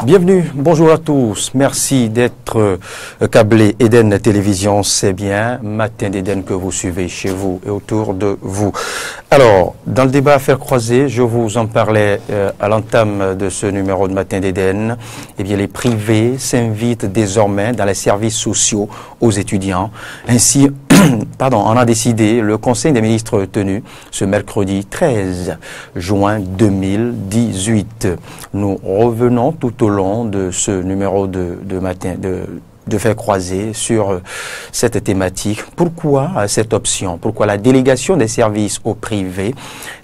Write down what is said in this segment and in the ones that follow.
Bienvenue, bonjour à tous, merci d'être câblé Eden Télévision, c'est bien Matin d'Eden que vous suivez chez vous et autour de vous. Alors, dans le débat Affaires croisées, je vous en parlais à l'entame de ce numéro de Matin d'Eden. Eh bien, les privés s'invitent désormais dans les services sociaux aux étudiants. Ainsi, on a décidé, le Conseil des ministres tenu ce mercredi 13 juin 2018. Nous revenons tout au long de ce numéro de Faits croisés sur cette thématique. Pourquoi cette option? Pourquoi la délégation des services au privé?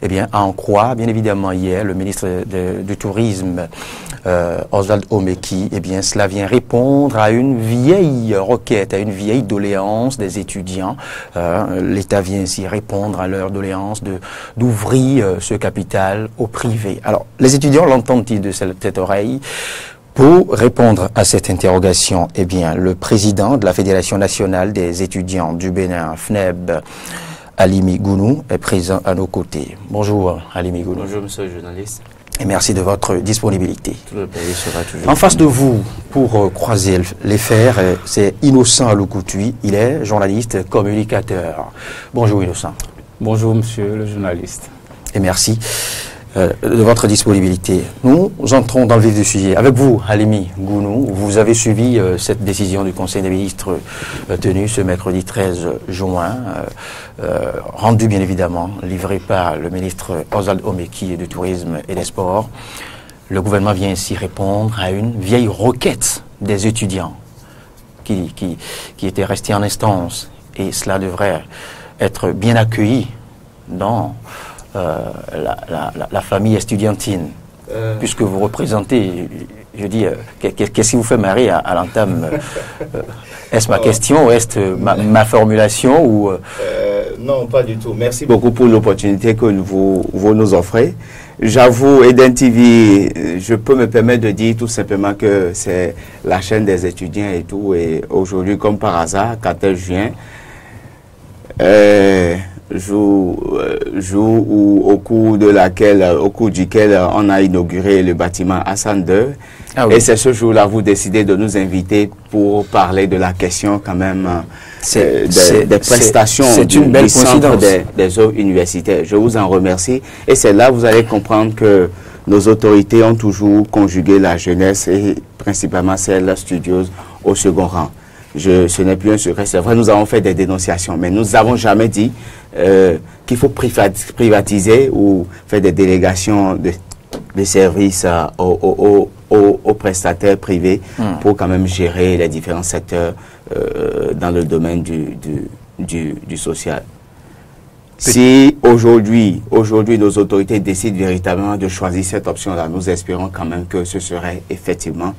Eh bien, à en croire, bien évidemment, hier, le ministre du Tourisme, Oswald Omeki, eh bien, cela vient répondre à une vieille requête, à une vieille doléance des étudiants. L'État vient ainsi répondre à leur doléance d'ouvrir ce capital au privé. Alors, les étudiants l'entendent-ils de cette oreille? Pour répondre à cette interrogation, eh bien, le président de la Fédération nationale des étudiants du Bénin, FNEB, Alimi Gounou, est présent à nos côtés. Bonjour, Alimi Gounou. Bonjour, monsieur le journaliste. Et merci de votre disponibilité. Tout le pays sera toujours... En face de vous, pour croiser les fers, c'est Innocent Aloukoutoui. Il est journaliste, communicateur. Bonjour, Innocent. Bonjour, monsieur le journaliste. Et merci de votre disponibilité. Nous entrons dans le vif du sujet. Avec vous, Alimi Gounou, vous avez suivi cette décision du Conseil des ministres tenue ce mercredi 13 juin, rendue bien évidemment, livrée par le ministre Oswald Omeki du Tourisme et des Sports. Le gouvernement vient ainsi répondre à une vieille requête des étudiants qui était restée en instance, et cela devrait être bien accueilli dans la famille estudiantine, puisque vous représentez, je dis, qu'est-ce qui vous fait marrer à l'entame? Est-ce ma question ou est-ce ma formulation ou Non, pas du tout. Merci beaucoup pour l'opportunité que vous nous offrez. J'avoue, Eden TV, je peux me permettre de dire tout simplement que c'est la chaîne des étudiants et tout, et aujourd'hui, comme par hasard, quand elle vient, jour au cours duquel on a inauguré le bâtiment Hassan II. Ah oui. Et c'est ce jour-là vous décidez de nous inviter pour parler de la question quand même des prestations du centre des œuvres universitaires. Je vous en remercie. Et c'est là que vous allez comprendre que nos autorités ont toujours conjugué la jeunesse et principalement celle studieuse au second rang. Ce n'est plus un secret, c'est vrai, nous avons fait des dénonciations, mais nous n'avons jamais dit qu'il faut privatiser ou faire des délégations de services aux prestataires privés pour quand même gérer les différents secteurs dans le domaine du social. Si aujourd'hui nos autorités décident véritablement de choisir cette option-là, nous espérons quand même que ce serait effectivement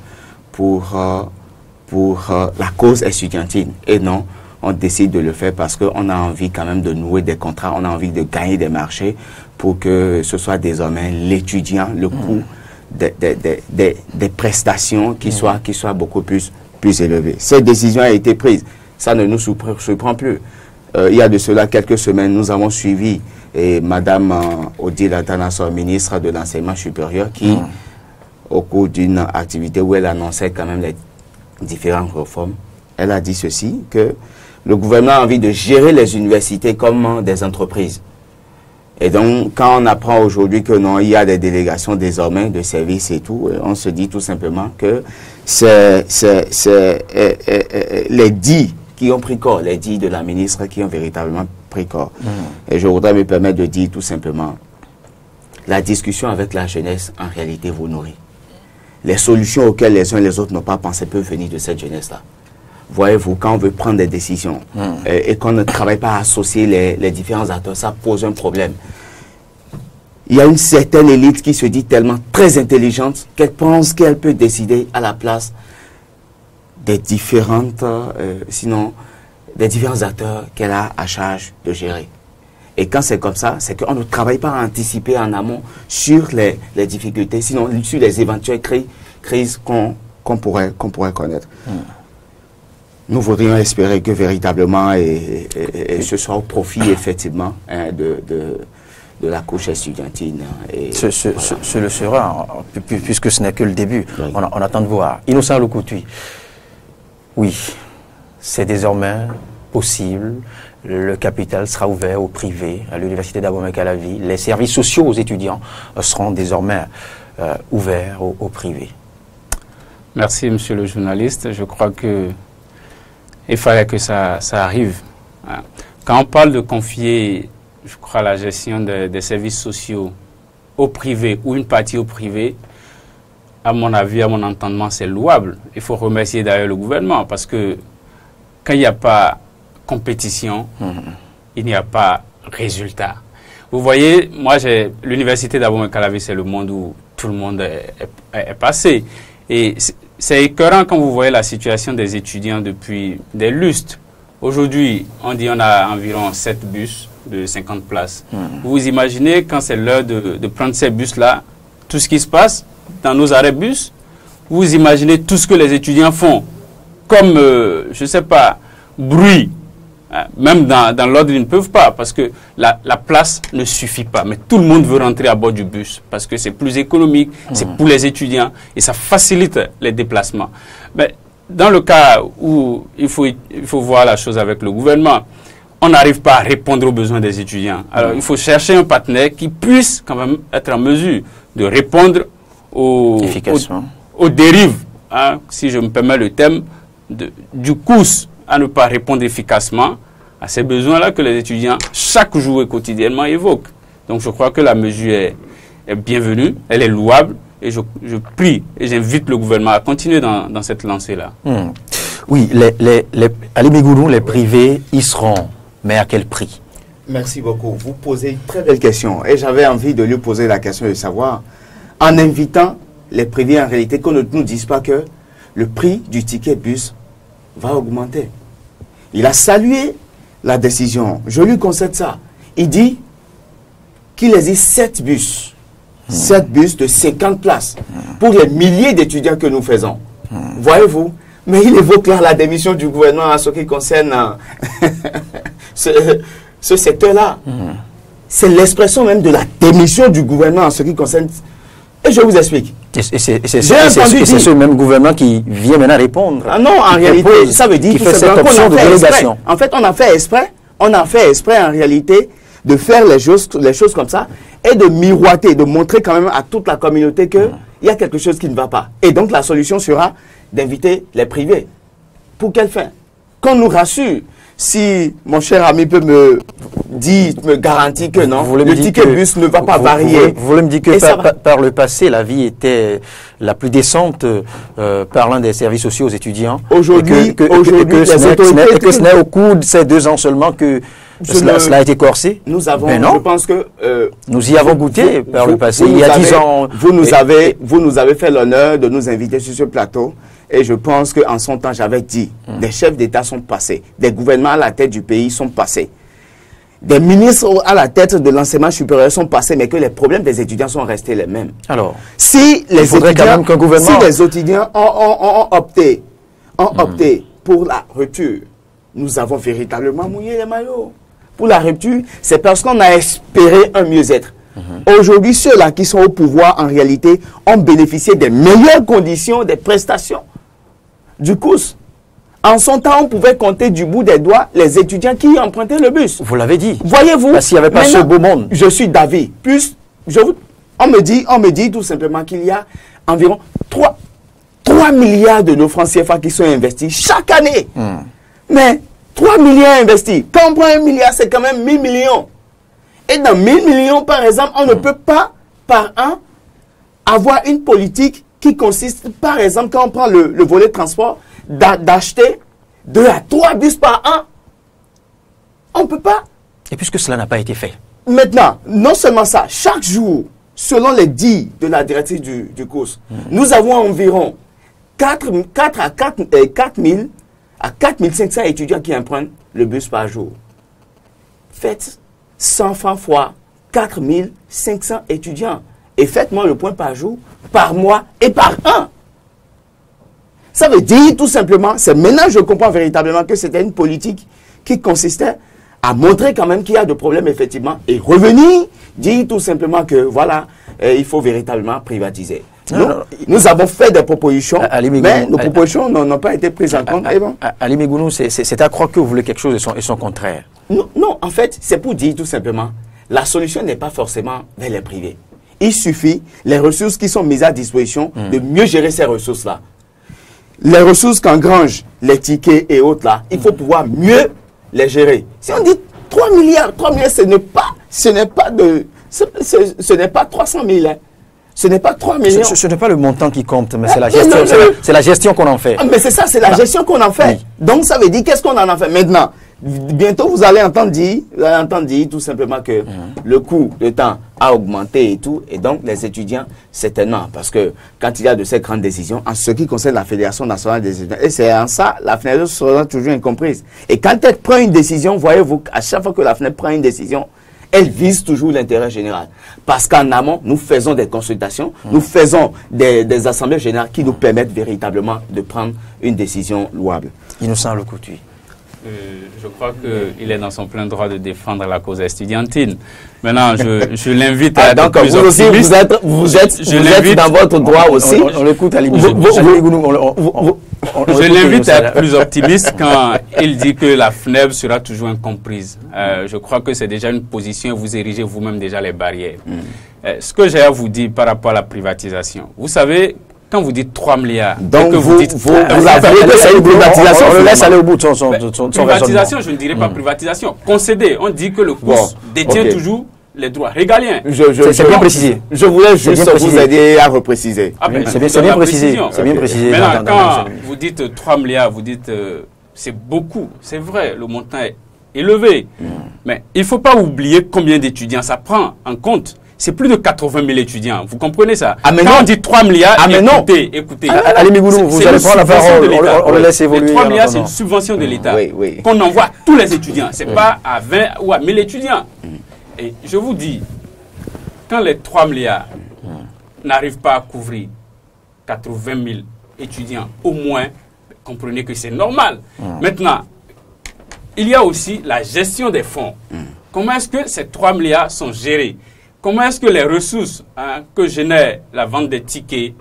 pour la cause estudiantine. Et non, on décide de le faire parce qu'on a envie quand même de nouer des contrats, on a envie de gagner des marchés pour que ce soit désormais l'étudiant, le coût des prestations qui soit beaucoup plus élevé. Cette décision a été prise, ça ne nous surprend plus. Il y a de cela quelques semaines, nous avons suivi Madame Odile Atanasso, ministre de l'Enseignement supérieur, qui, au cours d'une activité où elle annonçait quand même les différentes réformes, elle a dit ceci, que le gouvernement a envie de gérer les universités comme des entreprises. Et donc, quand on apprend aujourd'hui que non, il y a des délégations désormais de services et tout, on se dit tout simplement que c'est les dits qui ont pris corps, les dits de la ministre qui ont véritablement pris corps. Et je voudrais me permettre de dire tout simplement, la discussion avec la jeunesse, en réalité, vous nourrit. Les solutions auxquelles les uns et les autres n'ont pas pensé peuvent venir de cette jeunesse-là. Voyez-vous, quand on veut prendre des décisions et qu'on ne travaille pas à associer les différents acteurs, ça pose un problème. Il y a une certaine élite qui se dit tellement très intelligente qu'elle pense qu'elle peut décider à la place des différentes, des différents acteurs qu'elle a à charge de gérer. Et quand c'est comme ça, c'est qu'on ne travaille pas à anticiper en amont sur les difficultés, sinon sur les éventuelles crises qu'on pourrait connaître. Nous voudrions espérer que véritablement, et ce soit au profit effectivement de la couche estudiantine. Et ce le sera, puisque ce n'est que le début. Oui. On attend de voir. Innocent Loukoutoui, oui, c'est désormais possible. Le capital sera ouvert au privé, à l'université d'Abomey-Calavi. Les services sociaux aux étudiants seront désormais ouverts au privé. Merci, monsieur le journaliste. Je crois que il fallait que ça arrive. Quand on parle de confier, je crois, la gestion des services sociaux au privé ou une partie au privé, à mon avis, à mon entendement, c'est louable. Il faut remercier d'ailleurs le gouvernement parce que quand il n'y a pas compétition, il n'y a pas résultat. Vous voyez, moi, l'université d'Abomey-Calavi, c'est le monde où tout le monde est passé. Et c'est écœurant quand vous voyez la situation des étudiants depuis des lustres. Aujourd'hui, on dit on a environ 7 bus de 50 places. Vous imaginez quand c'est l'heure de prendre ces bus-là, tout ce qui se passe dans nos arrêts bus, vous imaginez tout ce que les étudiants font comme, je ne sais pas, bruit. Même dans l'ordre, ils ne peuvent pas parce que la place ne suffit pas. Mais tout le monde veut rentrer à bord du bus parce que c'est plus économique, c'est pour les étudiants et ça facilite les déplacements. Mais dans le cas où il faut voir la chose avec le gouvernement, on n'arrive pas à répondre aux besoins des étudiants. Alors il faut chercher un partenaire qui puisse quand même être en mesure de répondre aux dérives, hein, si je me permets le terme, du COUS, à ne pas répondre efficacement à ces besoins-là que les étudiants, chaque jour et quotidiennement, évoquent. Donc je crois que la mesure est bienvenue, elle est louable, et je prie et j'invite le gouvernement à continuer dans cette lancée-là. Oui, à l'Imigounou, les privés y seront, mais à quel prix? Merci beaucoup. Vous posez une très belle question, et j'avais envie de lui poser la question de savoir, en invitant les privés en réalité, qu'on ne nous dise pas que le prix du ticket bus va augmenter. Il a salué la décision. Je lui concède ça. Il dit qu'il existe 7 bus. 7 bus de 50 places pour les milliers d'étudiants que nous faisons. Voyez-vous? Mais il évoque là la démission du gouvernement en ce qui concerne ce secteur-là. C'est l'expression même de la démission du gouvernement en ce qui concerne... Et je vous explique. Et c'est ce même gouvernement qui vient maintenant répondre. Ah non, en réalité, ça veut dire qu'il fait cette option de délégation. En fait, on a fait exprès en réalité de faire les choses comme ça et de miroiter, de montrer quand même à toute la communauté qu'il y a quelque chose qui ne va pas. Et donc la solution sera d'inviter les privés. Pour quelle fin? Qu'on nous rassure. Si mon cher ami peut me garantir que non, le ticket bus ne va pas varier. Vous voulez me dire que par le passé, la vie était la plus décente parlant des services sociaux aux étudiants. Aujourd'hui, que ce n'est au cours de ces 2 ans seulement que cela a été corsé. Nous avons, je pense que... nous y avons goûté par le passé, il y a 10 ans. Vous nous avez fait l'honneur de nous inviter sur ce plateau. Et je pense qu'en son temps, j'avais dit, des chefs d'État sont passés, des gouvernements à la tête du pays sont passés, des ministres à la tête de l'enseignement supérieur sont passés, mais que les problèmes des étudiants sont restés les mêmes. Alors, si les étudiants ont opté pour la rupture, nous avons véritablement mouillé les maillots. Pour la rupture, c'est parce qu'on a espéré un mieux-être. Aujourd'hui, ceux-là qui sont au pouvoir, en réalité, ont bénéficié des meilleures conditions, des prestations du COUS. En son temps, on pouvait compter du bout des doigts les étudiants qui empruntaient le bus. Vous l'avez dit. Voyez-vous. Parce qu'il n'y avait pas ce beau monde. Je suis d'avis. On me dit tout simplement qu'il y a environ 3 milliards de nos francs CFA qui sont investis chaque année. Mais 3 milliards investis. Quand on prend 1 milliard, c'est quand même 1000 millions. Et dans 1000 millions, par exemple, on ne peut pas, par an, avoir une politique qui consiste, par exemple, quand on prend le volet transport, d'acheter 2 à 3 bus par an. On ne peut pas. Et puisque cela n'a pas été fait. Maintenant, non seulement ça, chaque jour, selon les dires de la directrice du COUS, nous avons environ 4 à 4 500 étudiants qui empruntent le bus par jour. Faites 100 francs fois 4 500 étudiants. Et faites-moi le point par jour, par mois et par an. Ça veut dire tout simplement, c'est maintenant que je comprends véritablement que c'était une politique qui consistait à montrer quand même qu'il y a des problèmes effectivement et revenir dire tout simplement que voilà, il faut véritablement privatiser. Nous avons fait des propositions, mais nos propositions n'ont pas été prises en compte. Ali Meghounou, c'est à croire que vous voulez quelque chose et son contraire. Non, en fait, c'est pour dire tout simplement, la solution n'est pas forcément vers les privés. Il suffit, les ressources qui sont mises à disposition, de mieux gérer ces ressources-là. Les ressources qu'engrangent les tickets et autres là, il faut pouvoir mieux les gérer. Si on dit 3 milliards, ce n'est pas 300 000. Hein. Ce n'est pas 3 millions. Ce n'est pas le montant qui compte, mais c'est la gestion. C'est la gestion qu'on en fait. Ah, mais c'est ça, c'est la gestion qu'on en fait. Oui. Donc ça veut dire qu'est-ce qu'on en a fait maintenant. Bientôt vous allez entendre dire tout simplement que le coût de temps a augmenté et tout, et donc les étudiants certainement, parce que quand il y a de ces grandes décisions, en ce qui concerne la Fédération nationale des étudiants, et c'est en ça la FNED sera toujours incomprise. Et quand elle prend une décision, voyez-vous, à chaque fois que la FNED prend une décision, elle vise toujours l'intérêt général. Parce qu'en amont, nous faisons des consultations, nous faisons des assemblées générales qui nous permettent véritablement de prendre une décision louable. Innocent Loukoutoui. Je crois qu'il est dans son plein droit de défendre la cause estudiantine. Maintenant, je l'invite à être plus optimiste. Vous êtes dans votre droit aussi. On l'écoute à Je l'invite à être plus optimiste quand il dit que la FNEB sera toujours incomprise. Je crois que c'est déjà une position et vous érigez vous-même déjà les barrières. Ce que j'ai à vous dire par rapport à la privatisation, vous savez, quand vous dites 3 milliards, donc que vous avouez que c'est une privatisation. On le laisse aller au bout de son privatisation, je ne dirais pas privatisation. Concéder, on dit que le COUS détient toujours les droits régaliens. C'est bien précisé. Je voulais juste vous aider à repréciser. C'est bien précisé. C'est bien précisé. Maintenant, quand vous dites 3 milliards, vous dites c'est beaucoup. C'est vrai, le montant est élevé. Mais il ne faut pas oublier combien d'étudiants ça prend en compte. C'est plus de 80 000 étudiants. Vous comprenez ça? Quand on dit 3 milliards, écoutez. Ali Meghounou, vous allez prendre la parole. On le laisse évoluer. 3 milliards, c'est une subvention de l'État qu'on envoie à tous les étudiants. Ce n'est pas à 20 ou à 1000 étudiants. Et je vous dis, quand les 3 milliards n'arrivent pas à couvrir 80 000 étudiants, au moins, comprenez que c'est normal. Maintenant, il y a aussi la gestion des fonds. Comment est-ce que ces 3 milliards sont gérés? Comment est-ce que les ressources que génère la vente des tickets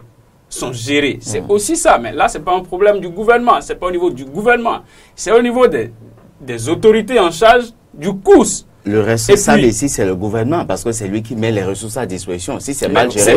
sont gérées? C'est aussi ça. Mais là, ce n'est pas un problème du gouvernement. Ce n'est pas au niveau du gouvernement. C'est au niveau des autorités en charge du COUS. Le responsable ici, c'est le gouvernement, parce que c'est lui qui met les ressources à disposition. Si c'est mal géré,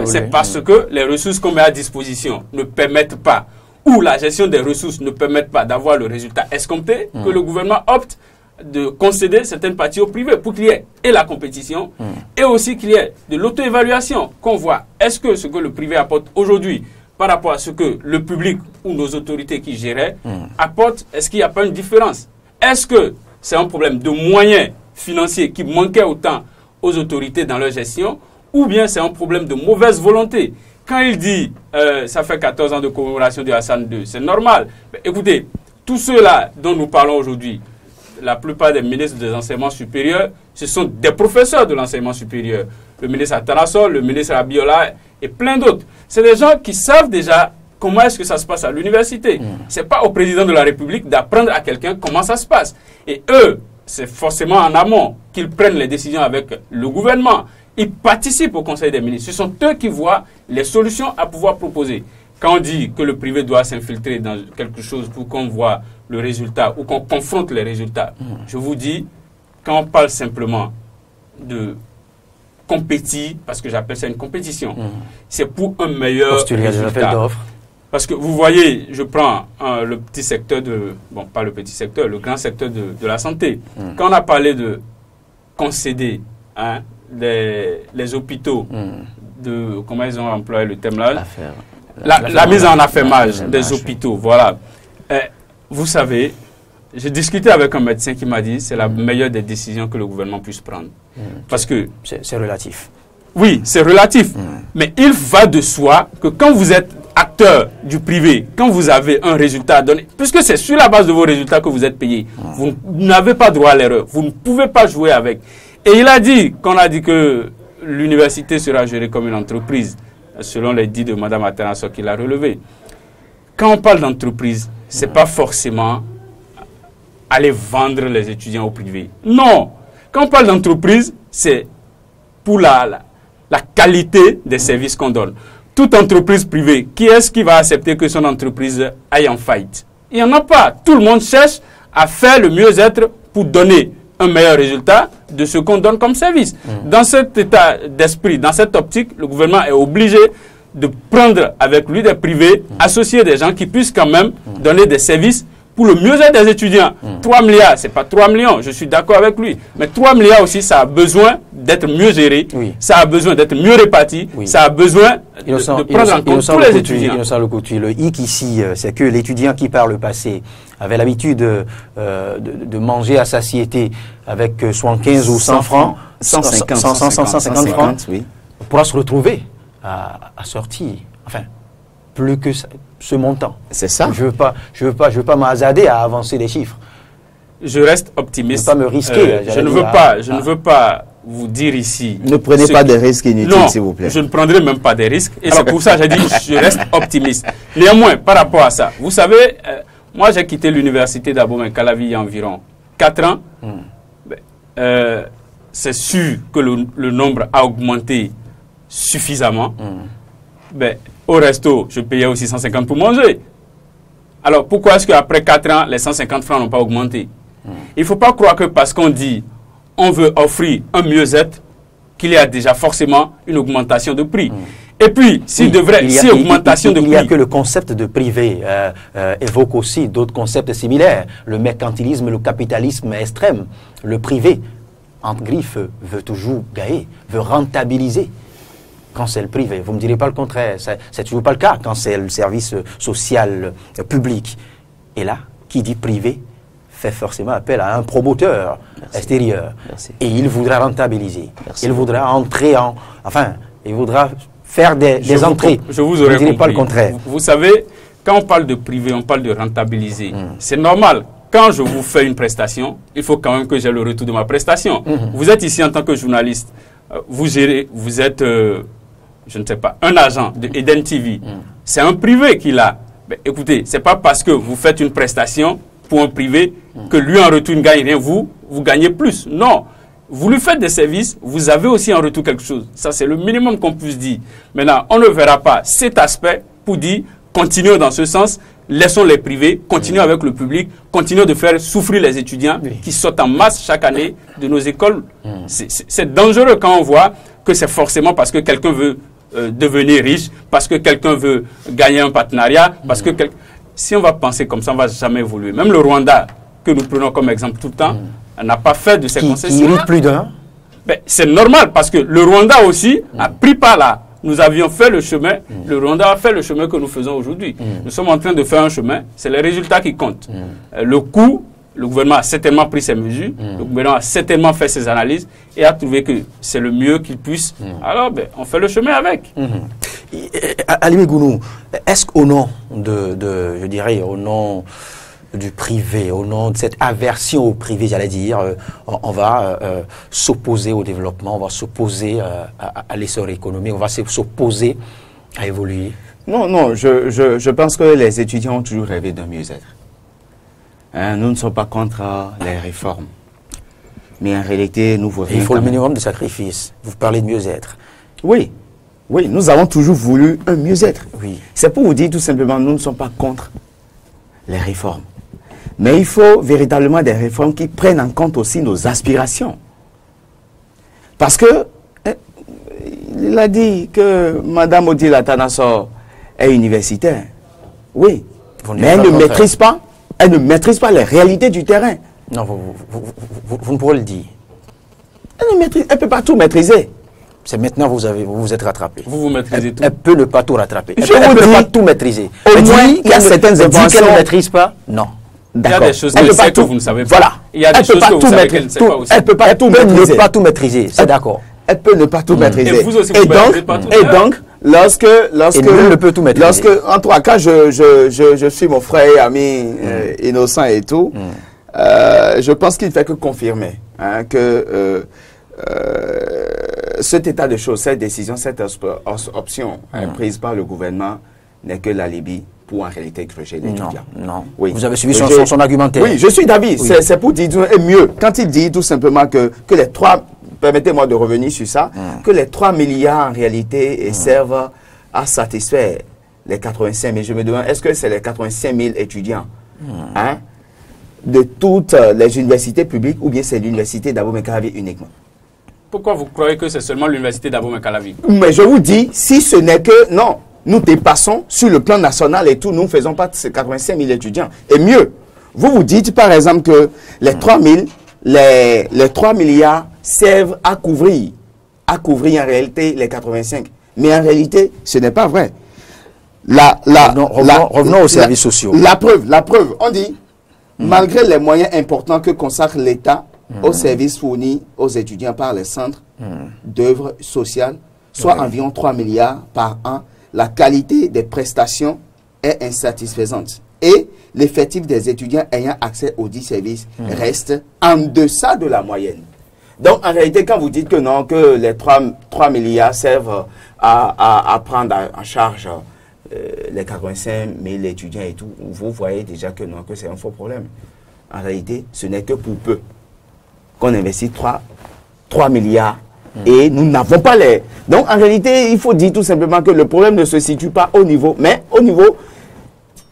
c'est parce que les ressources qu'on met à disposition ne permettent pas, ou la gestion des ressources ne permet pas d'avoir le résultat escompté, que le gouvernement opte de concéder certaines parties au privé pour qu'il y ait et la compétition et aussi qu'il y ait de l'auto-évaluation, qu'on voit est-ce que ce que le privé apporte aujourd'hui par rapport à ce que le public ou nos autorités qui géraient apportent, est-ce qu'il n'y a pas une différence? Est-ce que c'est un problème de moyens financiers qui manquaient autant aux autorités dans leur gestion, ou bien c'est un problème de mauvaise volonté? Quand il dit ça fait 14 ans de commémoration de Hassan II, c'est normal. Mais écoutez, tous ceux-là dont nous parlons aujourd'hui, la plupart des ministres des enseignements supérieurs, ce sont des professeurs de l'enseignement supérieur. Le ministre Atanassol, le ministre Abiola et plein d'autres. C'est des gens qui savent déjà comment est-ce que ça se passe à l'université. Ce n'est pas au président de la République d'apprendre à quelqu'un comment ça se passe. Et eux, c'est forcément en amont qu'ils prennent les décisions avec le gouvernement. Ils participent au Conseil des ministres. Ce sont eux qui voient les solutions à pouvoir proposer. Quand on dit que le privé doit s'infiltrer dans quelque chose pour qu'on voit le résultat ou qu'on confronte les résultats, je vous dis, quand on parle simplement de compétir, parce que j'appelle ça une compétition, c'est pour un meilleur résultat. Parce que vous voyez, je prends le petit secteur bon, pas le petit secteur, le grand secteur de la santé. Quand on a parlé de concéder les hôpitaux, de comment ils ont employé le thème là, la mise en affermage des hôpitaux, voilà. Vous savez, j'ai discuté avec un médecin qui m'a dit c'est la meilleure des décisions que le gouvernement puisse prendre. Parce que c'est relatif. Oui, c'est relatif. Mais il va de soi que quand vous êtes acteur du privé, quand vous avez un résultat à donner, puisque c'est sur la base de vos résultats que vous êtes payé, vous n'avez pas droit à l'erreur. Vous ne pouvez pas jouer avec. Et il a dit, quand on a dit que l'université sera gérée comme une entreprise, selon les dits de Mme Atanassol qui l'a relevé. Quand on parle d'entreprise, ce n'est pas forcément aller vendre les étudiants au privé. Non. Quand on parle d'entreprise, c'est pour la qualité des services qu'on donne. Toute entreprise privée, qui est-ce qui va accepter que son entreprise aille en faillite? Il n'y en a pas. Tout le monde cherche à faire le mieux-être pour donner un meilleur résultat de ce qu'on donne comme service. Dans cet état d'esprit, dans cette optique, le gouvernement est obligé de prendre avec lui des privés, associer des gens qui puissent quand même donner des services pour le mieux-être des étudiants. 3 milliards, ce n'est pas 3 millions, je suis d'accord avec lui. Mais 3 milliards aussi, ça a besoin d'être mieux géré, ça a besoin d'être mieux réparti, ça a besoin de prendre en compte tous les étudiants. Le hic ici, c'est que l'étudiant qui, par le passé, avait l'habitude de manger à satiété avec 75 ou 100 francs, 150 francs, pourra se retrouver à sortir, enfin, plus que ça, ce montant. C'est ça. Je veux pas m'hasarder à avancer les chiffres. Je reste optimiste. Je ne veux pas me risquer. Je ne veux pas vous dire ici. Ne prenez pas de risques inutiles, s'il vous plaît. Je ne prendrai même pas des risques. Et c'est pour ça que j'ai dit je reste optimiste. Néanmoins, par rapport à ça, vous savez, moi j'ai quitté l'université d'Abomey-Calavi il y a environ 4 ans. C'est sûr que le nombre a augmenté suffisamment. Au resto, je payais aussi 150 pour manger. Alors, pourquoi est-ce qu'après 4 ans, les 150 francs n'ont pas augmenté? Il ne faut pas croire que parce qu'on dit on veut offrir un mieux-être, qu'il y a déjà forcément une augmentation de prix. Et puis, augmentation de prix... Il n'y a que le concept de privé évoque aussi d'autres concepts similaires. Le mercantilisme, le capitalisme extrême. Le privé, entre griffes, veut toujours gagner, veut rentabiliser. Quand c'est le privé, vous ne me direz pas le contraire, c'est toujours pas le cas quand c'est le service social public. Et là, qui dit privé fait forcément appel à un promoteur extérieur. Et il voudra rentabiliser. Il voudra entrer il voudra faire des entrées. Je vous aurais compris. Pas le contraire. Vous savez, quand on parle de privé, on parle de rentabiliser. C'est normal. Quand je vous fais une prestation, il faut quand même que j'ai le retour de ma prestation. Vous êtes ici en tant que journaliste. Vous êtes... je ne sais pas, un agent de Eden TV, c'est un privé qui l'a. Écoutez, ce n'est pas parce que vous faites une prestation pour un privé que lui en retour ne gagne rien, vous gagnez plus. Non, vous lui faites des services, vous avez aussi en retour quelque chose. Ça, c'est le minimum qu'on puisse dire. Maintenant, on ne verra pas cet aspect pour dire, continuons dans ce sens, laissons les privés, continuons avec le public, continuons de faire souffrir les étudiants qui sortent en masse chaque année de nos écoles. C'est dangereux quand on voit que c'est forcément parce que quelqu'un veut devenir riche, parce que quelqu'un veut gagner un partenariat, parce que si on va penser comme ça, on ne va jamais évoluer. Même le Rwanda, que nous prenons comme exemple tout le temps, n'a pas fait de ces concessions. Qui irrite plus d'un. C'est normal, parce que le Rwanda aussi a pris par là. Nous avions fait le chemin, le Rwanda a fait le chemin que nous faisons aujourd'hui. Nous sommes en train de faire un chemin, c'est les résultats qui comptent. Le coût, le gouvernement a certainement pris ses mesures, le gouvernement a certainement fait ses analyses et a trouvé que c'est le mieux qu'il puisse. Alors, on fait le chemin avec. Alimi Gounou, est-ce qu'au nom je dirais, au nom du privé, au nom de cette aversion au privé, j'allais dire, on va s'opposer au développement, on va s'opposer à l'essor économique, on va s'opposer à évoluer? Non, je pense que les étudiants ont toujours rêvé d'un mieux-être. Nous ne sommes pas contre les réformes. Mais en réalité, nous voulons... Il faut le minimum de sacrifice. Vous parlez de mieux-être. Oui, nous avons toujours voulu un mieux-être. Oui. C'est pour vous dire tout simplement, nous ne sommes pas contre les réformes. Mais il faut véritablement des réformes qui prennent en compte aussi nos aspirations. Parce que, il a dit que Mme Odile Atanassor est universitaire. Oui, mais elle ne maîtrise pas. Elle ne maîtrise pas les réalités du terrain. Non, vous ne pourrez le dire. Elle ne peut pas tout maîtriser. C'est maintenant vous vous êtes rattrapé. Vous maîtrisez tout. Elle peut ne pas tout rattraper. Je vous ne peut dis, pas tout maîtriser. Au moins, il y a certaines informations. Dit qu'elle ne maîtrise pas? Non. Il y a des choses que vous ne savez pas. Voilà. Il y a des choses que vous savez qu'elle ne sait pas aussi. Elle peut pas tout maîtriser. Elle ne peut pas tout maîtriser. C'est d'accord. Elle peut ne pas tout maîtriser. Et vous aussi, vous ne maîtrisez pas tout. Et donc, lorsque elle ne peut tout maîtriser. En tout cas, je suis mon frère et ami innocent et tout, je pense qu'il ne fait que confirmer que cet état de choses, cette décision, cette option prise par le gouvernement n'est que l'alibi pour en réalité gruger l'étudiant. Non. Oui. Vous avez suivi son argumentaire. Oui, je suis d'avis. Oui. C'est pour dire mieux. Quand il dit tout simplement que les 3, permettez-moi de revenir sur ça, que les 3 milliards en réalité servent à satisfaire les 85 000. Je me demande, est-ce que c'est les 85 000 étudiants hein, de toutes les universités publiques ou bien c'est l'université d'Abomey-Calavi uniquement? Pourquoi vous croyez que c'est seulement l'université d'Abomey-Calavi? Mais je vous dis, si ce n'est que, non, nous dépassons sur le plan national et tout, nous ne faisons pas ces 85 000 étudiants. Et mieux, vous dites par exemple que les 3 000, les 3 milliards servent à couvrir en réalité les 85. Mais en réalité, ce n'est pas vrai. Revenons aux services sociaux. La preuve, on dit, malgré les moyens importants que consacre l'État aux services fournis aux étudiants par les centres d'œuvres sociales, soit environ 3 milliards par an, la qualité des prestations est insatisfaisante. Et l'effectif des étudiants ayant accès aux 10 services reste en deçà de la moyenne. Donc, en réalité, quand vous dites que non, que les 3 milliards servent à prendre en charge les 85 000 étudiants et tout, vous voyez déjà que non, que c'est un faux problème. En réalité, ce n'est que pour peu qu'on investit 3 milliards et nous n'avons pas les... Donc, en réalité, il faut dire tout simplement que le problème ne se situe pas au niveau, mais au niveau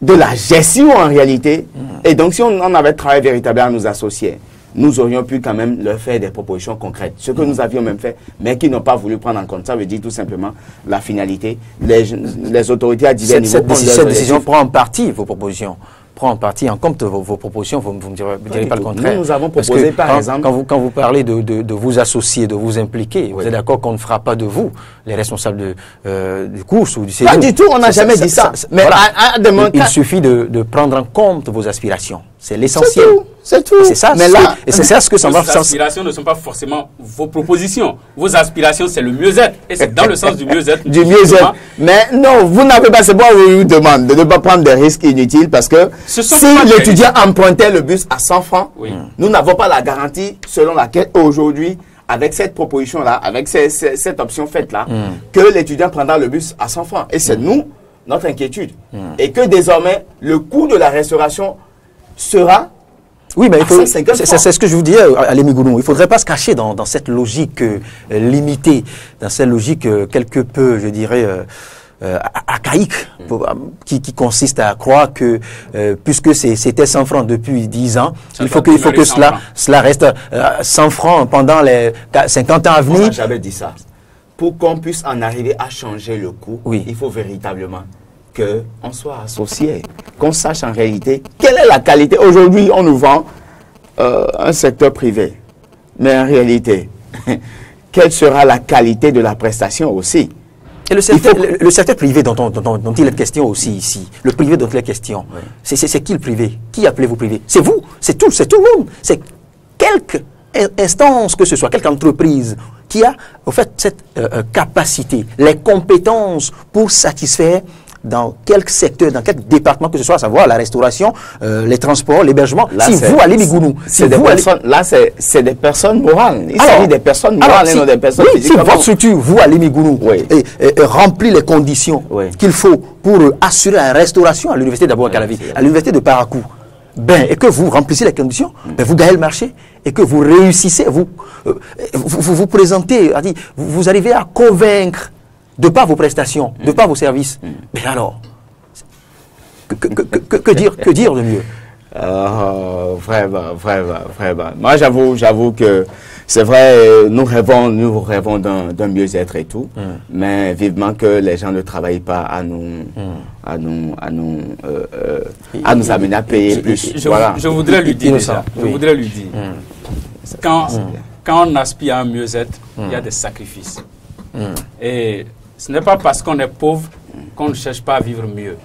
de la gestion en réalité. Et donc, si on en avait travaillé véritablement à nous associer, nous aurions pu quand même leur faire des propositions concrètes. Ce que nous avions même fait, mais qui n'ont pas voulu prendre en compte. Ça veut dire tout simplement la finalité. Les autorités à divers niveaux... Cette décision prend en partie vos propositions. Prend en partie en compte vos propositions, vous ne me direz pas le contraire. Nous avons proposé, par exemple... Quand vous parlez de vous associer, de vous impliquer, vous êtes d'accord qu'on ne fera pas de vous les responsables du course ou du CESU? Pas du tout, on n'a jamais dit ça. Mais voilà, il suffit de prendre en compte vos aspirations. C'est l'essentiel. C'est tout. C'est ça. Mais là, et c'est ça ce que ça va faire. Vos aspirations ne sont pas forcément vos propositions. Vos aspirations, c'est le mieux-être. Et c'est dans le sens du mieux-être. Du mieux-être. Mais non, vous n'avez pas, c'est pourquoi je vous demande de ne pas prendre des risques inutiles parce que si l'étudiant empruntait le bus à 100 francs, nous n'avons pas la garantie selon laquelle aujourd'hui, avec cette proposition-là, avec cette option faite-là, que l'étudiant prendra le bus à 100 francs. Et c'est nous, notre inquiétude. Et que désormais, le coût de la restauration sera... Oui, mais c'est ce que je vous disais à Lémigounou. Il ne faudrait pas se cacher dans cette logique limitée, dans cette logique quelque peu, je dirais, archaïque, qui consiste à croire que, puisque c'était 100 francs depuis 10 ans, il faut que cela reste 100 francs pendant les 50 ans à venir. On n'a jamais dit ça. Pour qu'on puisse en arriver à changer le coût, il faut véritablement qu'on soit associé, qu'on sache en réalité quelle est la qualité. Aujourd'hui, on nous vend un secteur privé, mais en réalité, quelle sera la qualité de la prestation aussi? Et le secteur privé dont il est question aussi ici, le privé dont il est question, c'est qui le privé? Qui appelez-vous privé? C'est vous, c'est tout le monde, c'est quelque instance que ce soit, quelque entreprise qui a en fait cette capacité, les compétences pour satisfaire dans quel secteur, dans quel département que ce soit, à savoir la restauration, les transports, l'hébergement. Si vous allez Ligounou, c'est des personnes morales. Il s'agit des personnes morales et non des personnes physiques. Si votre structure, vous allez Ligounou, et remplit les conditions qu'il faut pour assurer la restauration à l'université d'Abomey-Calavi, à l'université de Parakou, et que vous remplissez les conditions, vous gagnez le marché et que vous réussissez, vous présentez, vous arrivez à convaincre de par vos prestations, de par vos services. Mais alors, que dire de mieux? Vraiment. Moi, j'avoue que c'est vrai, nous rêvons d'un mieux-être et tout, mais vivement que les gens ne travaillent pas à nous amener à payer plus. Je voudrais lui dire ça. Quand on aspire à un mieux-être, il y a des sacrifices. Et ce n'est pas parce qu'on est pauvre qu'on ne cherche pas à vivre mieux.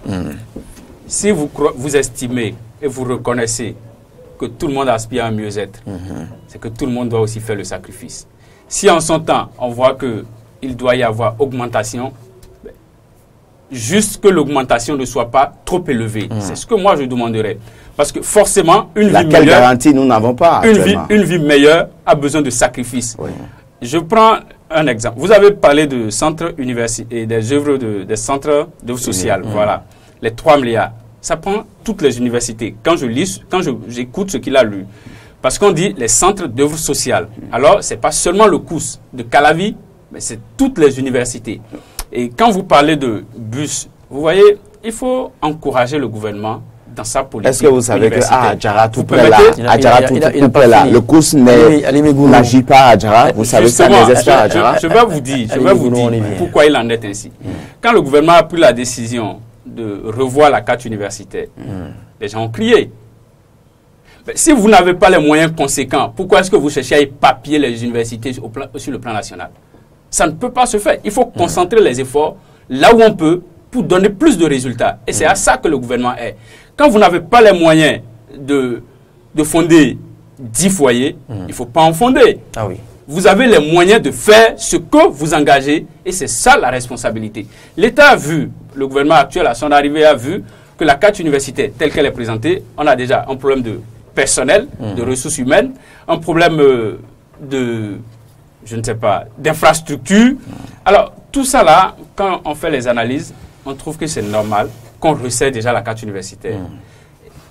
Si vous estimez et vous reconnaissez que tout le monde aspire à un mieux-être, c'est que tout le monde doit aussi faire le sacrifice. Si en son temps, on voit qu'il doit y avoir augmentation, juste que l'augmentation ne soit pas trop élevée. C'est ce que moi je demanderais. Parce que forcément, une vie meilleure... garantie nous n'avons pas une vie meilleure a besoin de sacrifices. Je prends un exemple. Vous avez parlé de centres universitaires et des œuvres des centres d'œuvres sociales. Voilà. les 3 milliards, ça prend toutes les universités. Quand j'écoute ce qu'il a lu, parce qu'on dit les centres d'œuvre sociale. Alors, ce n'est pas seulement le COUS de Calavi, mais c'est toutes les universités. Et quand vous parlez de bus, vous voyez, il faut encourager le gouvernement dans sa politique. Est-ce que vous savez que Adjara, tout près là, le COUS n'agit pas à Adjara? Vous savez ça n'existe pas à Adjara? Je vais vous dire pourquoi il en est ainsi. Quand le gouvernement a pris la décision de revoir la carte universitaire, les gens ont crié. Mais si vous n'avez pas les moyens conséquents, pourquoi est-ce que vous cherchez à éparpiller les universités sur le plan national? Ça ne peut pas se faire. Il faut concentrer les efforts là où on peut pour donner plus de résultats. Et c'est à ça que le gouvernement est. Quand vous n'avez pas les moyens de fonder 10 foyers, il ne faut pas en fonder. Ah oui. Vous avez les moyens de faire ce que vous engagez et c'est ça la responsabilité. L'État a vu, le gouvernement actuel à son arrivée a vu que la carte universitaire telle qu'elle est présentée, on a déjà un problème de personnel, de ressources humaines, un problème d'infrastructure. Alors, tout ça là, quand on fait les analyses, on trouve que c'est normal qu'on resserre déjà la carte universitaire.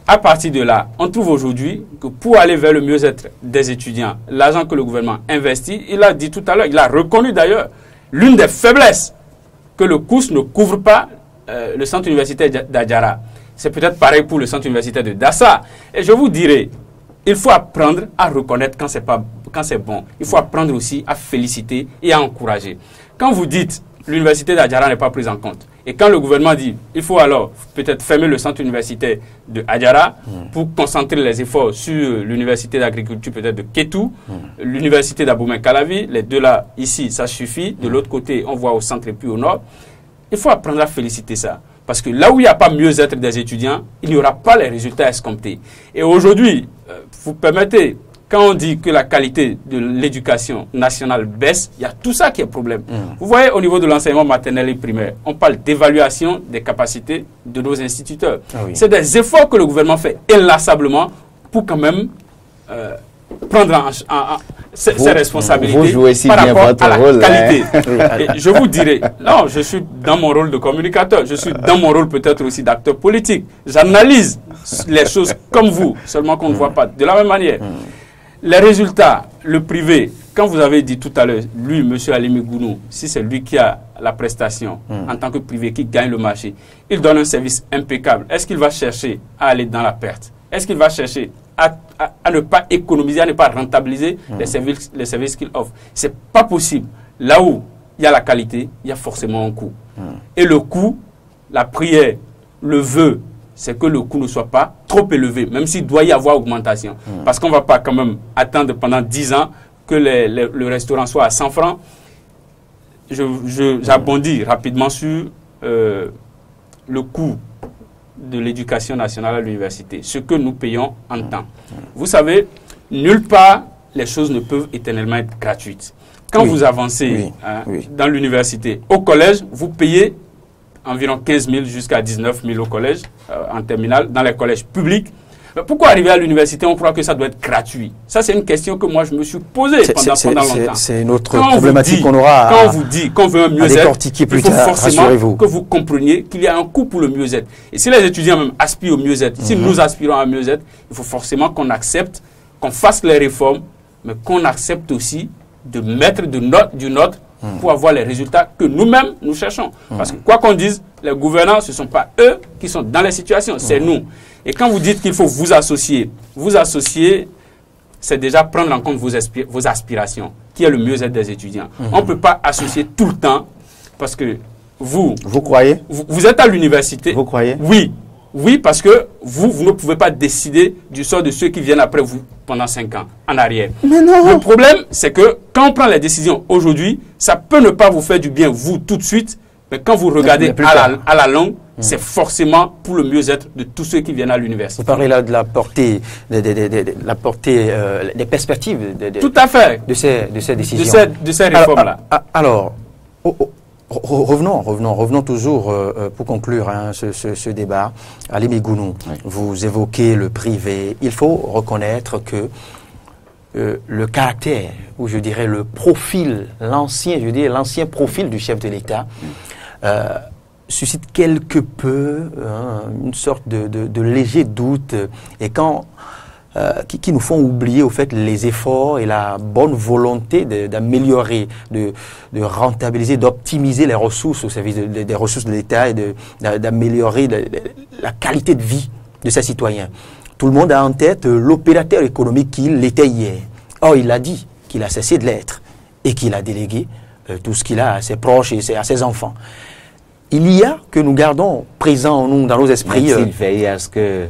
À partir de là, on trouve aujourd'hui que pour aller vers le mieux-être des étudiants, l'argent que le gouvernement investit, il a dit tout à l'heure, il a reconnu d'ailleurs, l'une des faiblesses que le COUS ne couvre pas le centre universitaire d'Adjara. C'est peut-être pareil pour le centre universitaire de Dassa. Et je vous dirais, il faut apprendre à reconnaître quand c'est bon. Il faut apprendre aussi à féliciter et à encourager. Quand vous dites l'université d'Adjara n'est pas prise en compte, et quand le gouvernement dit il faut alors peut-être fermer le centre universitaire de Adjara pour concentrer les efforts sur l'université d'agriculture peut-être de Kétou, l'université d'Abomey-Calavi, les deux là, ici, ça suffit. De l'autre côté, on voit au centre et puis au nord. Il faut apprendre à féliciter ça. Parce que là où il n'y a pas mieux-être des étudiants, il n'y aura pas les résultats escomptés. Et aujourd'hui, vous permettez, quand on dit que la qualité de l'éducation nationale baisse, il y a tout ça qui est problème. Vous voyez, au niveau de l'enseignement maternel et primaire, on parle d'évaluation des capacités de nos instituteurs. Ah oui. C'est des efforts que le gouvernement fait inlassablement pour quand même prendre ses responsabilités vous jouez si par bien rapport votre à la rôle, qualité. Et je vous dirais, non, je suis dans mon rôle de communicateur, je suis dans mon rôle peut-être aussi d'acteur politique. J'analyse les choses comme vous, seulement qu'on ne voit pas. De la même manière, les résultats, le privé, quand vous avez dit tout à l'heure, lui, M. Alimi Gounou, si c'est lui qui a la prestation en tant que privé, qui gagne le marché, il donne un service impeccable. Est-ce qu'il va chercher à aller dans la perte? Est-ce qu'il va chercher à ne pas économiser, à ne pas rentabiliser les services qu'il offre? Ce n'est pas possible. Là où il y a la qualité, il y a forcément un coût. Et le coût, la prière, le vœu, c'est que le coût ne soit pas trop élevé, même s'il doit y avoir augmentation. Parce qu'on ne va pas quand même attendre pendant 10 ans que le restaurant soit à 100 francs. J'abondis rapidement sur le coût de l'éducation nationale à l'université, ce que nous payons en temps. Vous savez, nulle part, les choses ne peuvent éternellement être gratuites. Quand vous avancez dans l'université, au collège, vous payez environ 15 000 jusqu'à 19 000 au collège, en terminale, dans les collèges publics. Mais pourquoi arriver à l'université, on croit que ça doit être gratuit? Ça, c'est une question que moi, je me suis posée pendant longtemps. C'est une autre problématique qu'on aura Quand on vous dit qu'on veut un mieux-être, il faut forcément que vous compreniez qu'il y a un coût pour le mieux-être. Et si les étudiants même aspirent au mieux-être, si nous aspirons à un mieux-être, il faut forcément qu'on accepte, qu'on fasse les réformes, mais qu'on accepte aussi de mettre du nôtre pour avoir les résultats que nous-mêmes, nous cherchons. Parce que quoi qu'on dise, les gouvernants, ce ne sont pas eux qui sont dans les situations, c'est nous. Et quand vous dites qu'il faut vous associer, c'est déjà prendre en compte vos aspirations, qui est le mieux-être des étudiants. On ne peut pas associer tout le temps, parce que vous croyez vous êtes à l'université. Vous croyez? Oui, parce que vous ne pouvez pas décider du sort de ceux qui viennent après vous pendant 5 ans, en arrière. Mais non. Le problème, c'est que quand on prend les décisions aujourd'hui, ça peut ne pas vous faire du bien, vous, tout de suite, mais quand vous regardez à la longue, c'est forcément pour le mieux-être de tous ceux qui viennent à l'université. Vous parlez là de la portée, des perspectives tout à fait. de ces décisions. De ces réformes-là. Alors, revenons toujours pour conclure ce débat. Alimi Gounou, vous évoquez le privé. Il faut reconnaître que le caractère, ou je dirais le profil, l'ancien profil du chef de l'État, suscite quelque peu une sorte de léger doute et qui nous font oublier au fait les efforts et la bonne volonté d'améliorer, de rentabiliser, d'optimiser les ressources au service des ressources de l'État et d'améliorer la qualité de vie de ses citoyens. Tout le monde a en tête l'opérateur économique qu'il était hier. Or, il a dit qu'il a cessé de l'être et qu'il a délégué tout ce qu'il a à ses proches et à ses enfants. Il y a que nous gardons présent en nous, dans nos esprits. Il veille à ce que...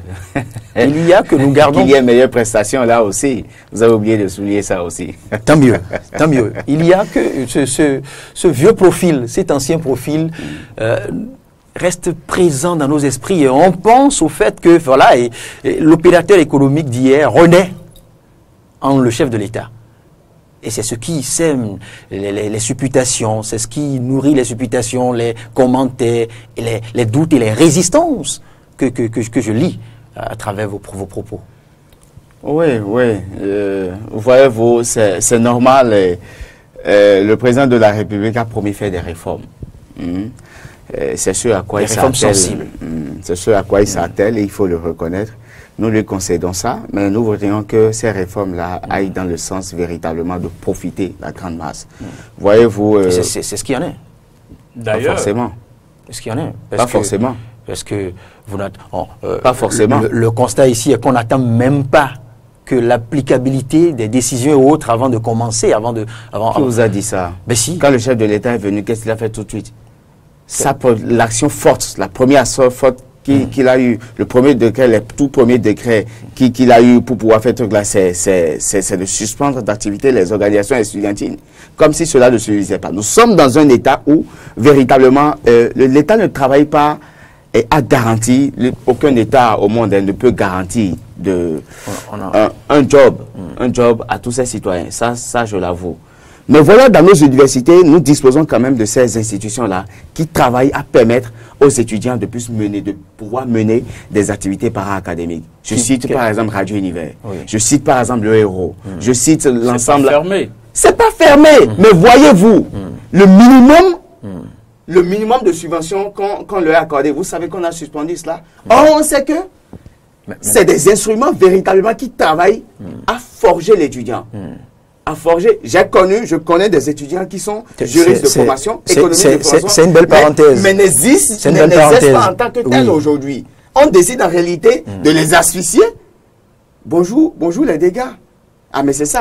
il y a que nous gardons... qu'il y ait meilleure prestation là aussi. Vous avez oublié de souligner ça aussi. Tant mieux, tant mieux. Il y a que ce vieux profil, cet ancien profil, reste présent dans nos esprits. Et on pense au fait que voilà, et l'opérateur économique d'hier renaît en le chef de l'État. Et c'est ce qui sème les supputations, c'est ce qui nourrit les supputations, les commentaires, et les doutes et les résistances que je lis à travers vos propos. Oui, oui. Voyez-vous, c'est normal. Le président de la République a promis faire des réformes. C'est ce à quoi il s'attelle. C'est ce à quoi il s'attelle et il faut le reconnaître. Nous lui concédons ça, mais nous voudrions que ces réformes-là aillent dans le sens véritablement de profiter la grande masse. Voyez-vous... c'est ce qu'il y en a. D'ailleurs... Pas forcément. C'est ce qu'il y en a. Pas forcément. Parce que vous pas forcément. Le constat ici est qu'on n'attend même pas que l'applicabilité des décisions et autres avant de commencer, Qui vous a dit ça? Mais si. Quand le chef de l'État est venu, qu'est-ce qu'il a fait tout de suite? L'action forte, la première action forte qu'il a eu, le premier décret, le tout premier décret qu'il a eu pour pouvoir faire ce truc là, c'est de suspendre d'activité les organisations estudiantines, comme si cela ne se faisait pas. Nous sommes dans un état où, véritablement, l'État ne travaille pas et a garanti, aucun État au monde ne peut garantir un job à tous ses citoyens. Ça je l'avoue. Mais voilà, dans nos universités, nous disposons quand même de ces institutions-là qui travaillent à permettre aux étudiants de pouvoir mener des activités para-académiques. Je cite par exemple Radio Univers. Oui. Je cite par exemple le Héros. Je cite l'ensemble... C'est pas fermé. C'est pas fermé. Mais voyez-vous, le minimum de subventions qu'on leur a accordé, vous savez qu'on a suspendu cela. Or, on sait que c'est des instruments véritablement qui travaillent à forger l'étudiant. À forger. Je connais des étudiants qui sont juristes de formation, économistes de formation. C'est une belle parenthèse. Mais n'existent pas en tant que tel aujourd'hui. On décide en réalité de les asphyxier. Bonjour les dégâts. Ah, mais c'est ça.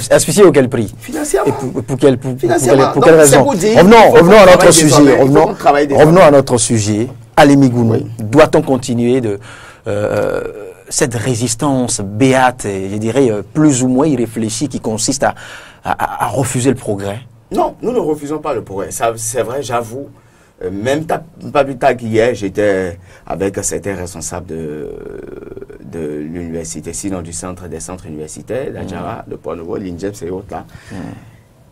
Asphyxier au quel prix? Financièrement. Et pour quelle raison? Revenons à notre sujet. Revenons à notre sujet. Ali Migounou, doit-on continuer cette résistance béate, je dirais plus ou moins irréfléchie, qui consiste à refuser le progrès? Non, nous ne refusons pas le progrès. C'est vrai, j'avoue. Même pas plus tard qu'hier, j'étais avec certains responsables de l'université, sinon des centres universitaires, d'Adjara, de Port-Nouveau, l'INJEPS et autres là.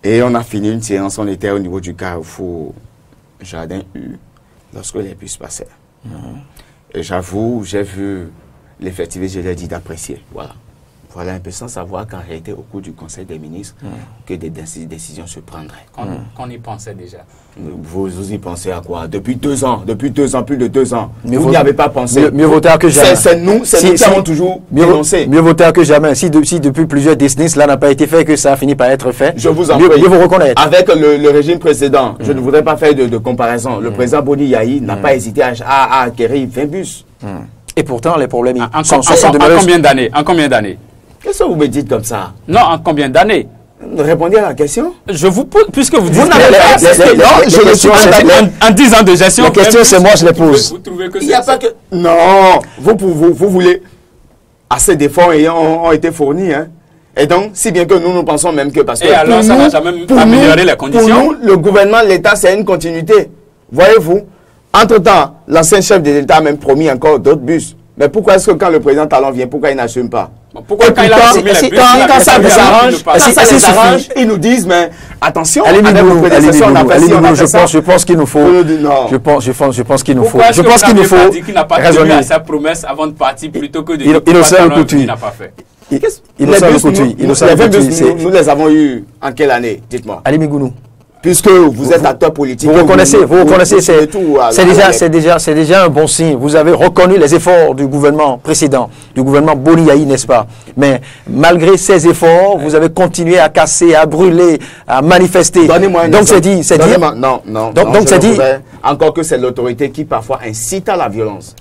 Et on a fini une séance, on était au niveau du carrefour Jardin U, lorsque les bus passaient. Et j'avoue, j'ai vu l'effectivité, je l'ai dit, d'apprécier. Voilà un peu, sans savoir qu'en réalité, au cours du Conseil des ministres, que des décisions se prendraient. Qu'on y pensait déjà. Vous y pensez à quoi? Depuis 2 ans, plus de 2 ans. Vous n'y avez pas pensé. Mieux vaut tard que jamais. C'est nous qui avons toujours dénoncé. Mieux vaut tard que jamais. Si depuis plusieurs décennies, cela n'a pas été fait, que ça a fini par être fait, je vous en prie. Mieux vous reconnaître. Avec le régime précédent, je ne voudrais pas faire de comparaison. Le président Boni Yahi n'a pas hésité à acquérir 20 bus. Et pourtant, les problèmes sont En combien d'années? Qu'est-ce que vous me dites comme ça? Non, en combien d'années? Répondez à la question. Je vous pose, puisque vous dites... En 10 ans de gestion... La question, c'est moi, je les pose. Vous trouvez que il n'y a pas que... Non, vous voulez... Assez d'efforts ont été fournis, hein. Et donc, si bien que nous pensons même que... Parce que alors, ça n'a jamais amélioré les conditions? Pour nous, le gouvernement, l'État, c'est une continuité. Voyez-vous, entre-temps, l'ancien chef de l'État a même promis encore d'autres bus. Mais pourquoi est-ce que quand le président Talon vient, pourquoi il n'assume pas? Pourquoi quand il a promis les bus, quand ça les arrange, ils nous disent, mais attention, je pense qu'il nous faut... Je pense qu'il nous faut... qu'il n'a pas tenu à sa promesse avant de partir plutôt que de dire qu'il n'a pas fait. Nous les avons eus en quelle année? Dites-moi. Ali Migounou. Puisque vous êtes acteur politique. Vous reconnaissez, c'est déjà un bon signe. Vous avez reconnu les efforts du gouvernement précédent, du gouvernement Boni-Yayi, n'est-ce pas? Mais malgré ces efforts, vous avez continué à casser, à brûler, à manifester. Donc c'est dit. Non. Donc c'est dit. Encore que c'est l'autorité qui parfois incite à la violence.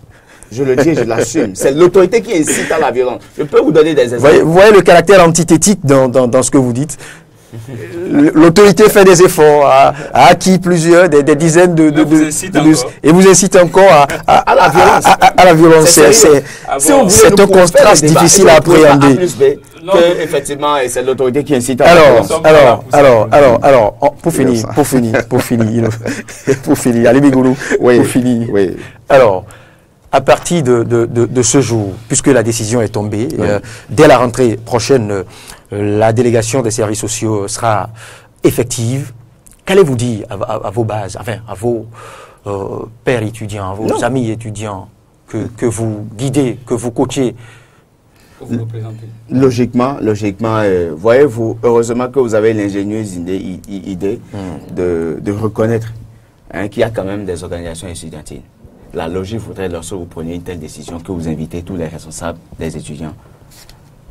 Je le dis et je l'assume. C'est l'autorité qui incite à la violence. Je peux vous donner des exemples. Vous voyez le caractère antithétique dans ce que vous dites. L'autorité fait des efforts, a acquis des dizaines et vous incite encore à la violence. C'est un contraste difficile à appréhender. Effectivement, c'est l'autorité qui incite à la violence. Alors, pour finir, allez Bigoulou, pour finir. Alors, à partir de ce jour, puisque la décision est tombée, dès la rentrée prochaine, la délégation des services sociaux sera effective. Qu'allez-vous dire à vos bases, enfin à vos pères étudiants, à vos amis étudiants que vous guidez, que vous coachez? Vous représentez. Logiquement, voyez-vous, heureusement que vous avez l'ingénieuse idée de reconnaître qu'il y a quand même des organisations étudiantines. La logique voudrait, lorsque vous preniez une telle décision, que vous invitez tous les responsables des étudiants,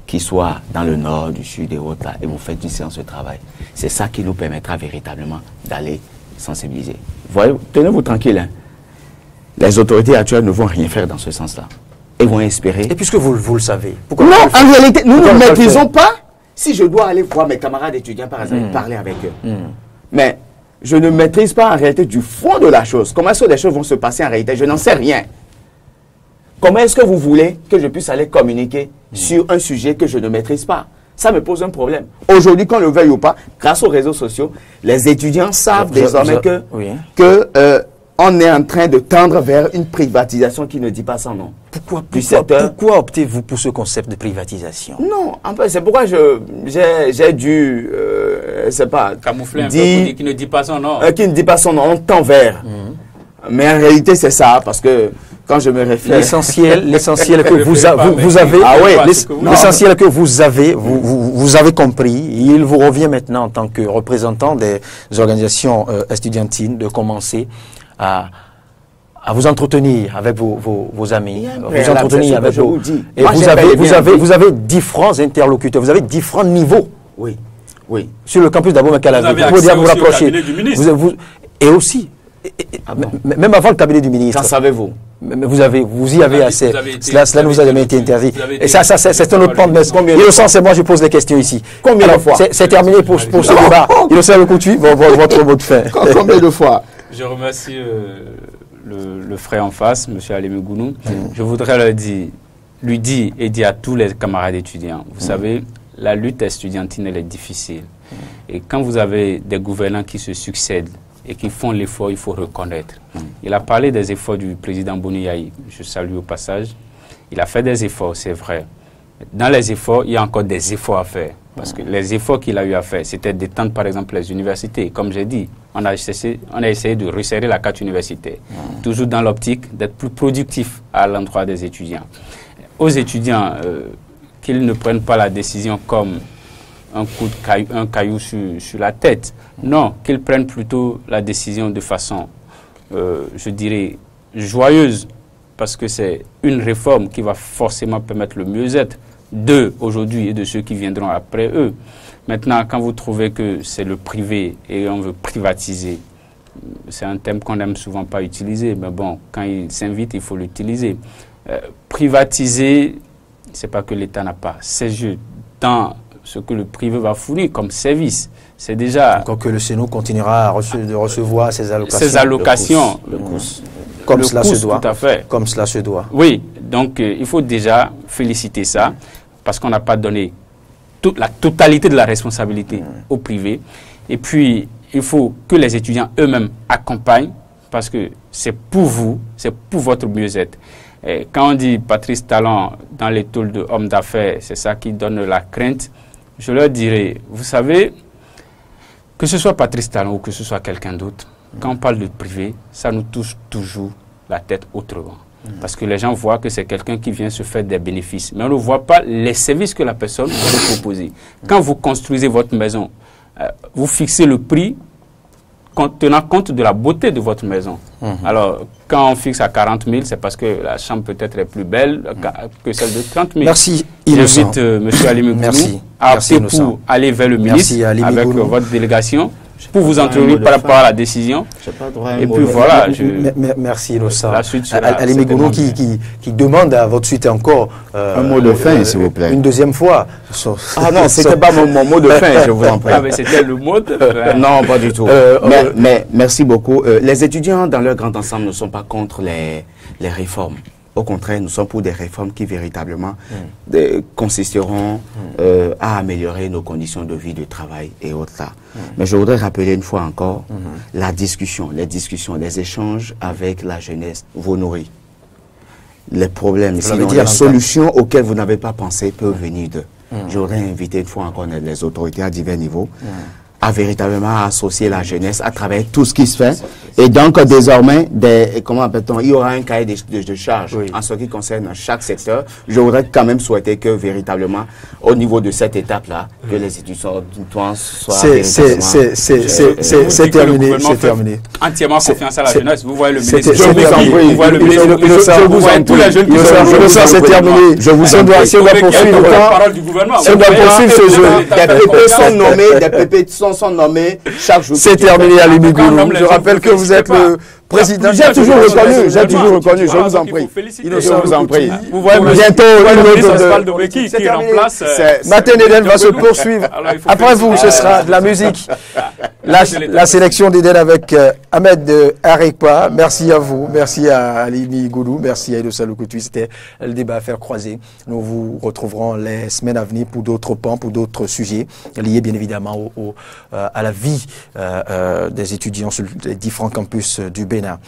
qui soient dans le nord, du sud et autres, là, et vous faites une séance de travail. C'est ça qui nous permettra véritablement d'aller sensibiliser. Voyez, tenez-vous tranquille. Hein. Les autorités actuelles ne vont rien faire dans ce sens-là. Elles vont espérer. Et puisque vous le savez, pourquoi non, en réalité, nous ne maîtrisons pas. Si je dois aller voir mes camarades étudiants, par exemple, parler avec eux. Mais je ne maîtrise pas en réalité du fond de la chose. Comment est-ce que les choses vont se passer en réalité? Je n'en sais rien. Comment est-ce que vous voulez que je puisse aller communiquer sur un sujet que je ne maîtrise pas? Ça me pose un problème. Aujourd'hui, qu'on le veuille ou pas, grâce aux réseaux sociaux, les étudiants savent désormais on est en train de tendre vers une privatisation qui ne dit pas son nom. Pourquoi optez-vous pour ce concept de privatisation? Non, en fait, c'est pourquoi j'ai dû, c'est pas, camoufler un peu pour dire qu'il ne dit pas son nom. Qui ne dit pas son nom, on tend vers. Mais en réalité, c'est ça, parce que quand je me réfère... L'essentiel que vous avez, l'essentiel que vous avez compris, il vous revient maintenant en tant que représentant des organisations estudiantines de commencer à vous entretenir avec vos amis, vous entretenir avec vos... Et vous avez différents interlocuteurs, vous avez différents niveaux. Oui. Sur le campus d'Abomey-Calavi. Vous pouvez dire vous rapprocher. Et aussi, même avant le cabinet du ministre. Qu'en savez-vous? Vous y avez assez. Cela ne vous a jamais été interdit. Et ça, c'est un autre point de messe. Innocent, c'est moi, je pose les questions ici. Combien de fois? C'est terminé pour ce débat. Innocent, le coutu, votre mot de fin. Combien de fois? Je remercie le frère en face, M. Alémé Gounou. Je voudrais lui dire et dire à tous les camarades étudiants, vous savez, la lutte estudiantine, elle est difficile. Et quand vous avez des gouvernants qui se succèdent et qui font l'effort, il faut reconnaître. Il a parlé des efforts du président Boni-Yayi. Je salue au passage. Il a fait des efforts, c'est vrai. Dans les efforts, il y a encore des efforts à faire. Parce que les efforts qu'il a eu à faire, c'était d'étendre par exemple les universités. Comme j'ai dit, on a essayé de resserrer la carte universitaire. Toujours dans l'optique d'être plus productif à l'endroit des étudiants. Aux étudiants, qu'ils ne prennent pas la décision comme un caillou sur la tête. Non, qu'ils prennent plutôt la décision de façon, je dirais, joyeuse, parce que c'est une réforme qui va forcément permettre le mieux-être d'eux aujourd'hui et de ceux qui viendront après eux. Maintenant, quand vous trouvez que c'est le privé et on veut privatiser, c'est un terme qu'on n'aime souvent pas utiliser, mais bon, quand il s'invite, il faut l'utiliser. Privatiser, c'est pas que l'État n'a pas ses yeux dans ce que le privé va fournir comme service. C'est déjà... Encore que le CNO continuera de recevoir ses allocations. Ses allocations. Comme cela se doit. Tout à fait. Comme cela se doit. Oui, donc il faut déjà féliciter ça, parce qu'on n'a pas donné la totalité de la responsabilité au privé. Et puis, il faut que les étudiants eux-mêmes accompagnent, parce que c'est pour vous, c'est pour votre mieux-être. Quand on dit Patrice Talon dans les tôles de hommes d'affaires, c'est ça qui donne la crainte. Je leur dirais, vous savez, que ce soit Patrice Talon ou que ce soit quelqu'un d'autre, quand on parle de privé, ça nous touche toujours la tête autrement. Parce que les gens voient que c'est quelqu'un qui vient se faire des bénéfices. Mais on ne voit pas les services que la personne vous propose. Quand vous construisez votre maison, vous fixez le prix tenant compte de la beauté de votre maison. Alors, quand on fixe à 40 000, c'est parce que la chambre peut-être est plus belle que celle de 30 000. Merci, Innocent. J'invite M. Ali Megoulou à opter pour aller vers le ministre avec votre délégation pour vous introduire par rapport à la décision. Et puis voilà. Merci, Innocent. La suite Ali Megoulou qui demande à votre suite encore un mot de fin, s'il vous plaît. Une deuxième fois. Ah non, c'était pas mon mot de fin, je vous en prie. Ah, mais c'était le mot de fin. Non, pas du tout. Mais merci beaucoup. Les étudiants, dans leur grand ensemble, ne sont pas contre les réformes. Au contraire, nous sommes pour des réformes qui véritablement consisteront à améliorer nos conditions de vie, de travail et autres là. Mais je voudrais rappeler une fois encore la discussion, les échanges avec la jeunesse vous nourrit. Les problèmes, sinon les solutions auxquelles vous n'avez pas pensé peuvent venir d'eux. Je voudrais inviter une fois encore les autorités à divers niveaux à véritablement associer la jeunesse à travers tout ce qui se fait. Et donc, désormais, comment appelle-t-on, il y aura un cahier de charges en ce qui concerne chaque secteur. Je voudrais quand même souhaiter que véritablement, au niveau de cette étape-là, que les étudiants soient c'est terminé. C'est terminé. Entièrement confiance à la jeunesse. Vous voyez le ministre. Je vous en prie. C'est terminé. Je vous en prie. Si on doit poursuivre ce jeu. Des PP sont nommés chaque jour. C'est terminé, Ali Megoulou. Je rappelle que vous êtes le président. J'ai toujours reconnu, je vous en prie. Je vous en prie. Vous voyez bientôt une autre qui remplace. Matin d'Éden va se poursuivre. Après vous, ce sera de la musique. La sélection d'Éden avec Ahmed Arekpa. Merci à vous. Merci à Ali Megoulou. Merci à Edo Salou-Koutui. C'était le débat à faire croiser. Nous vous retrouverons les semaines à venir pour d'autres pans, pour d'autres sujets liés bien évidemment à la vie des étudiants sur les différents campus du Bénin.